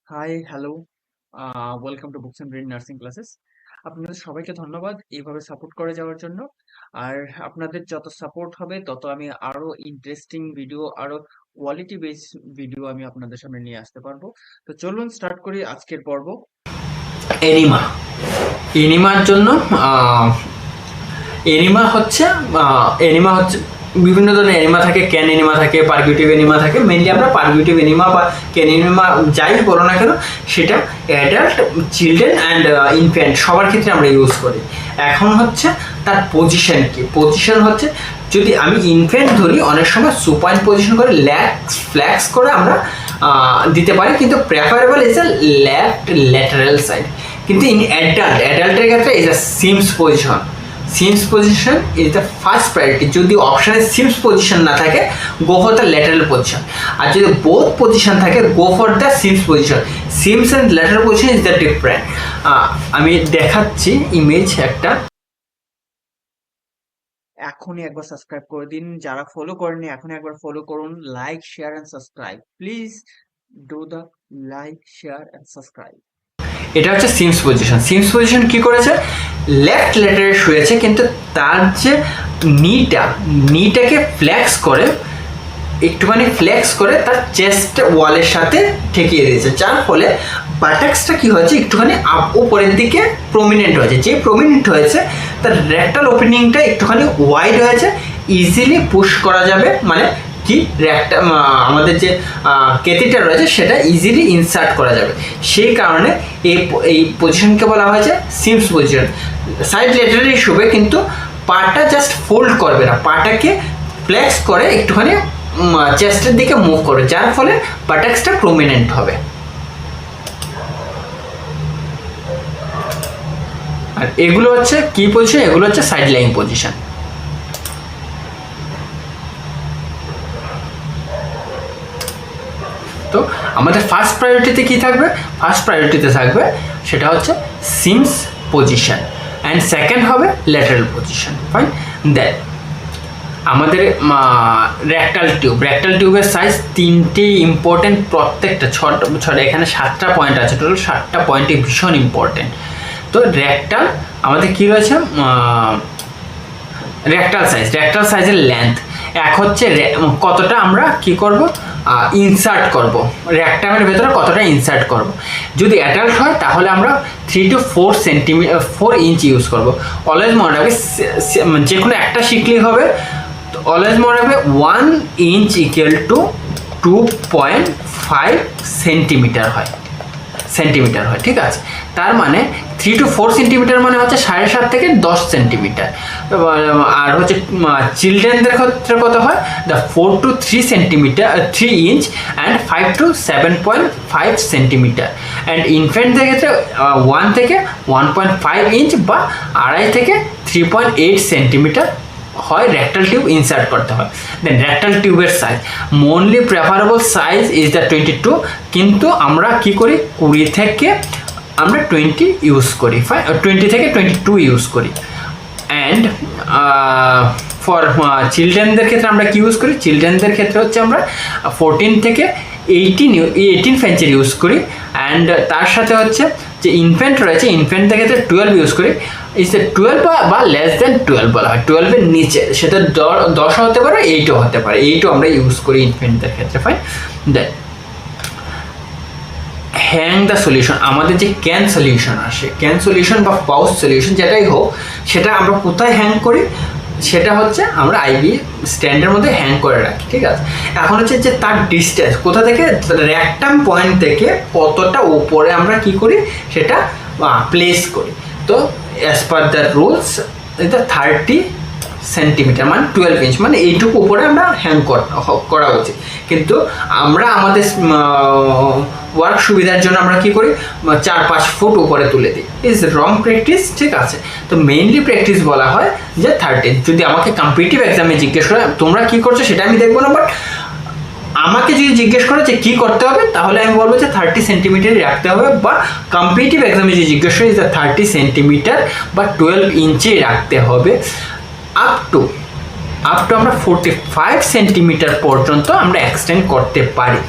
High, hello. Welcome to Books and Brain Nursing Classes. আপনাদের সবাইকে ধন্যবাদ এইভাবে সাপোর্ট করে যাওয়ার জন্য। আর আপনাদের যত সাপোর্ট হবে তত আমি আরো ইন্টারেস্টিং ভিডিও, আরো কোয়ালিটি বেস ভিডিও আমি আপনাদের সামনে নিয়ে আসতে পারবো। তো চলুন স্টার্ট করি আজকের পর্ব। এনিমা এনিমার জন্য এনিমা হচ্ছে এনিমা হচ্ছে বিভিন্ন ধরনের এনিমা থাকে। ক্যান এনিমা থাকে, পারকিউটিভ এনিমা থাকে। মেনলি আমরা পারকিউটিভ এনিমা বা ক্যান এনিমা যাই বলো না কেন, সেটা অ্যাডাল্ট, চিলড্রেন অ্যান্ড ইনফ্যান্ট সবার ক্ষেত্রে আমরা ইউজ করি। এখন হচ্ছে তার পজিশন কি? পজিশন হচ্ছে, যদি আমি ইনফ্যান্ট ধরি, অনেক সময় সুপাইন পজিশন করে ফ্ল্যাক্স করে আমরা দিতে পারি, কিন্তু preferable is a left lateral side. কিন্তু ইন অ্যাডাল্টের ক্ষেত্রে is a Sims position. Sims position is the first priority. যদি অপশানে সিমস পজিশন না থাকে, go for the lateral position. আর যদি বোথ পজিশন থাকে, go for the Sims position. Sims and lateral position is the different. আমি দেখাচ্ছি image একটা। এখনই একবার সাবস্ক্রাইব করে দিন, যারা ফলো করেননি এখনই একবার ফলো করুন। Like, share and subscribe, please do the like, share and subscribe. এটা হচ্ছে সিমস পজিশন। সিমস পজিশন কি করেছে? লেফট ল্যাটারে শুয়েছে, কিন্তু তার যে নিটাকে ফ্লেক্স করে, একটুখানি ফ্লেক্স করে তার চেস্ট ওয়ালের সাথে ঠেকিয়ে দিয়েছে, যার ফলে বাটাক্সটা কি হয়েছে, একটুখানি উপরের দিকে প্রমিনেন্ট হয়েছে। যে প্রমিনেন্ট হয়েছে, তার রেক্টাল ওপেনিংটা একটুখানি ওয়াইড হয়েছে, ইজিলি পুশ করা যাবে। মানে কি, আমাদের যে ক্যাথিটার রয়েছে সেটা ইজিলি ইনসার্ট করা যাবে। সেই কারণে এই পজিশনকে বলা হয়েছে সিমস পজিশন। সাইড ল্যাটারালি শুবে, কিন্তু পাটা জাস্ট ফোল্ড করবে না, পাটাকে ফ্লেক্স করে একটুখানি চেস্টের দিকে মুভ করবে, যার ফলে বাটাক্সটা প্রমিনেন্ট হবে। আর এগুলো হচ্ছে কি পজিশন? এগুলো হচ্ছে সাইড লাইং পজিশন। তো আমাদের ফার্স্ট প্রায়োরিটিতে কি থাকবে? ফার্স্ট প্রায়োরিটিতে থাকবে সেটা হচ্ছে সিমস পজিশন, অ্যান্ড সেকেন্ড হবে ল্যাটারাল পজিশন। ফাইন। দেন আমাদের রেক্টাল টিউবের সাইজ তিনটে ইম্পর্টেন্ট, প্রত্যেকটা ছটা এখানে 7টা পয়েন্ট আছে, টোটাল 7টা পয়েন্টই ভীষণ ইম্পর্টেন্ট। তো রেক্টাল আমাদের কি রয়েছে? রেক্টাল সাইজের লেন্থ এক হচ্ছে কতটা আমরা কি করব, ইনসার্ট করব, রেক্টামের ভেতরে কতটা ইনসার্ট করব। যদি অ্যাডাল্ট হয় তাহলে আমরা 3 to 4 ইঞ্চ ইউজ করব। অলওয়েজ মনে রাখবে, যে কোনো একটা শিখলেই হবে। অলওয়েজ মনে রাখবে 1 ইঞ্চ ইকুয়াল টু 2.5 সেন্টিমিটার হয়। ঠিক আছে? তার মানে 3 to 4 সেন্টিমিটার মানে হচ্ছে 7.5 থেকে 10 সেন্টিমিটার। আর হচ্ছে চিলড্রেনদের ক্ষেত্রে কত হয়? 4 to 3 centimetre, 3 inch and 5 to 7.5 centimetre. And ইনফ্যান্টদের ক্ষেত্রে 1 থেকে 1.5 ইঞ্চ বা 2.5 থেকে 3.8 সেন্টিমিটার হয় রেক্টাল টিউব ইনসার্ট করতে হয়। দেন রেক্টাল টিউবের size, commonly preferable size is the 22, কিন্তু আমরা কি করি, 20 থেকে আমরা 20 ইউজ করি। 20 থেকে 22 ইউজ করি। অ্যান্ড ফর চিলড্রেনদের ক্ষেত্রে আমরা কি ইউজ করি? চিলড্রেনদের ক্ষেত্রে হচ্ছে আমরা 14 থেকে 18 ফেঞ্চের ইউজ করি। অ্যান্ড তার সাথে হচ্ছে যে ইনফ্যান্ট রয়েছে, ইনফ্যান্টদের ক্ষেত্রে 12 ইউজ করি। ইজ 12 বা লেস দেন 12 বলা হয়, 12-এর নিচে, সেটা 10 হতে পারে, 8ও হতে পারে। 8ও আমরা ইউজ করি ইনফ্যান্টদের ক্ষেত্রে। Fine. Then hang the solution, আমাদের যে ক্যান সলিউশন আসে, ক্যান সলিউশন বা পাউচ সলিউশন যেটাই হোক, সেটা আমরা কোথায় হ্যাং করি? সেটা হচ্ছে আমরা আইভি স্ট্যান্ডের মধ্যে হ্যাং করে রাখি। ঠিক আছে? এখন হচ্ছে যে তার ডিস্টেন্স কোথা থেকে, র্যাকটাম পয়েন্ট থেকে কতটা উপরে আমরা কি করি, সেটা প্লেস করি। তো অ্যাজ পার দ্য রুলস, এটা 30 সেন্টিমিটার মানে 12 ইঞ্চ, মানে এইটুকু উপরে আমরা হ্যাং করা উচিত। কিন্তু আমরা আমাদের ওয়ার্ক সুবিধার জন্য আমরা কি করি, 4-5 ফুট উপরে তুলে দিই। Is wrong practice. ঠিক আছে? তো মেইনলি প্র্যাকটিস বলা হয় যে 30। যদি আমাকে কম্পিটিটিভ এক্সামে জিজ্ঞেস করে তোমরা কি করছো, সেটা আমি দেখবো না, বাট আমাকে যদি জিজ্ঞেস করে যে কী করতে হবে, তাহলে আমি বলবো যে 30 সেন্টিমিটারই রাখতে হবে। বা কম্পিটিটিভ এক্সামে যদি জিজ্ঞেস করে যে 30 সেন্টিমিটার বা 12 ইঞ্চি রাখতে হবে। আপ টু আমরা 45 সেন্টিমিটার পর্যন্ত আমরা এক্সটেন্ড করতে পারি।